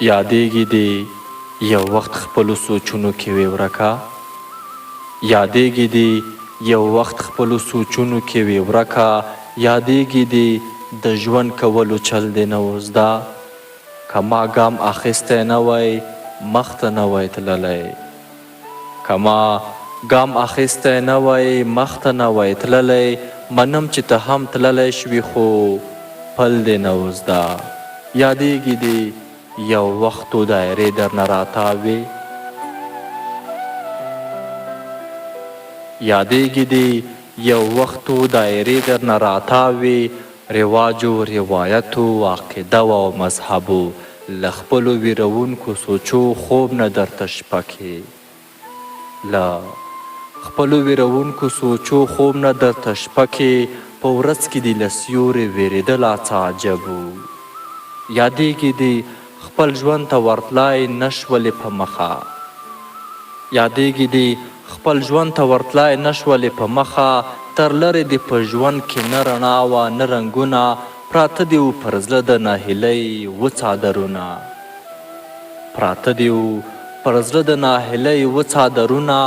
یادېږي دې یو وخت خپلو سوچونو کې وې ورکه یادېږي دې یو وخت خپلو سوچونو کې وې ورکه یادېږي دې د ژوند کولو چل دې نه و زده که ما ګام اخیستی نه وی مخته نه وی تللی که ما ګام اخیستی نه وی مخته نه وی تللی منم چې ته هم تللی شوي خو پل دې نه و زده یادېږي دې یو وختو دایرې درنه راتاوې یادېږي دې یو وختو دایرې درنه راتاوې رواجو روایتو عقیده او مذهبو له خپلو ویرونکو سوچو خوب نه درته شپه کې له خپلو ویرونکو سوچو خوب نه درته شپه کې په ورځ کې دې له سیورې ویرېدله څه عجب و یادېږي دې خپل ژوند ته ورتلای نه شولې په مخه یادېږي دې خپل ژوند ته ورتلای نه شولې په مخه تر لرې دې په ژوند کې نه رڼا وه نه رنګونه پراته دې و پر زړه د ناهیلۍ و څادرونه پراته دې و پر زړه د ناهیلۍ و څادرونه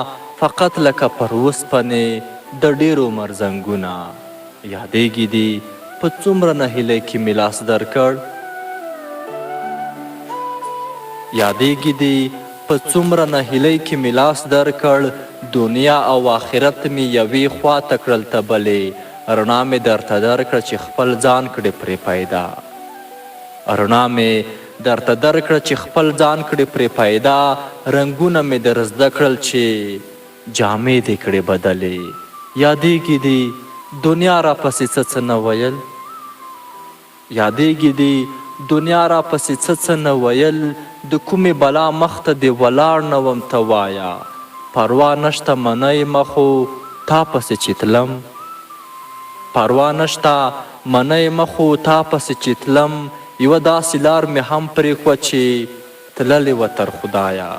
فقط لکه پر اوسپنې د ډېرو مرزنګونه یادېږي دې په څومره ناهیلۍ کې مې لاس درکړ یادېږي دې په څومره ناهیلۍ کې مې لاس درکړ دنیا او آخرت مې یوې خواته کړل ته بلې رڼا مې درته درکړه چې خپل ځان کړې پرې پیدا رڼا مې درته درکړه چې خپل ځان کړې پرې پیدا رنګونه مې در زده کړل چې جامې دې کړې بدلې یادېږي دې دنیا راپسې څه نه ویل یادېږي دې دنیا راپسې څه نه ویل د کومې بلا مخته دې ولاړ نه وم ته وایه پروا نشته منی مخو تا پسې چې تلم پروا نشته منی مخو تا پسې چې تلم یوه داسې لار مې هم پرېښوه چې تللې وه تر خدایه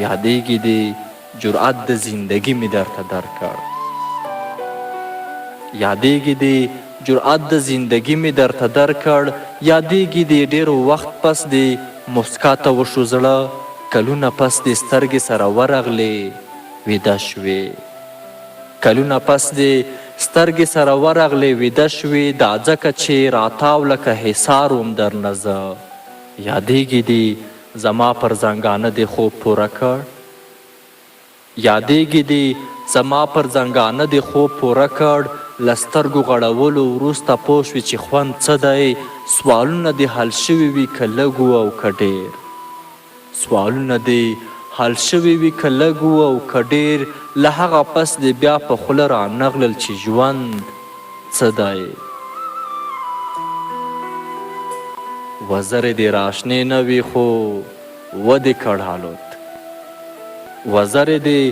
یادېږي دې جرأت د زندګي مې درته درکړ یادېږي دې جرأت د زندګي مې درته درکړ یادېږي دې ډېرو وخت پس دې مسکا ته وشو زړه کلونه پس دې سترګې سره ورغلې ویده شوې کلونه پس دې سترګې سره ورغلې ویده شوې دا ځکه چې راتاو لکه حصار وم درنه زه یادېږي دې زما پر زنګانه دې خوب پوره کړ یادېږي دې زما پر زنګانه دې خوب پوره کړ له سترګو غړولو وروسته پوه شوې چې خوند څه دی سوالونه دې حل شوي وي که لږ او که ډېر سوالونه دې حل شوي وي که لږ او که ډېر له هغه پس دې بیا په خوله رانغلل چې ژوند څه دی وزرې دې راشنې نه وي خو ودې کړالود وزرې دې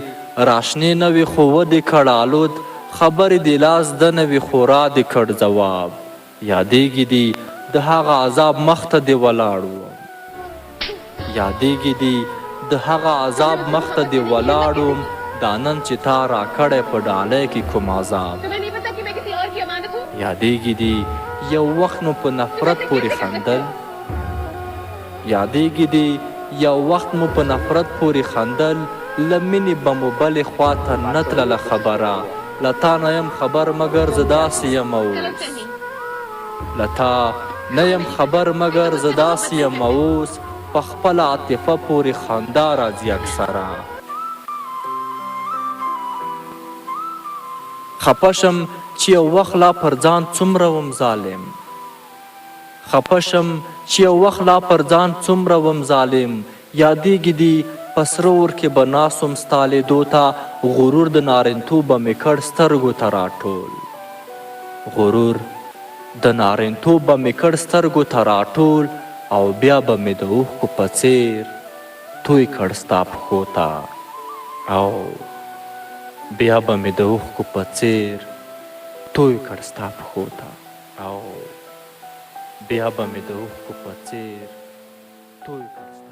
راشنې نه وي خو ودې کړالود خبرې دې لاس د نه وي خو را دې کړ ځواب یادېږي دې د هغه عذاب مخته دې ولاړ وم یادېږي دې د هغه عذاب مخته دې ولاړ وم دا نن چې تا راکړی په ډالۍ کې کوم عذاب یادېږي دې یو وخت مو په نفرت پورې خندل یادېږي دې یو وخت مو په نفرت پورې خندل له مینې به مو بلې خواته نه تلله خبره له تا نه یم خبر مګر زه داسې یم اوس له تا نه یم خبر مګر زه داسې یم اوس په خپله عاطفه پورې خندا راځي اکثره خفه شم چې یو وخت لا پر ځان څومره وم ظالم خفه شم چې یو وخت لا پر ځان څومره وم ظالم یادېږي دې په سره اور کې به ناست وم ستا لیدو ته غرور د نارینتوب به مې کړ سترګو ته راټول غرور د نارینتوب به مې کړ سترګو ته راټول او بیا به مې د اوښکو په څیر توی کړ ستا پښو ته او بیا به مې د اوښکو په څیر توی کړ ستا پښو ته او بیا به مې د اوښکو په څیر توی کړ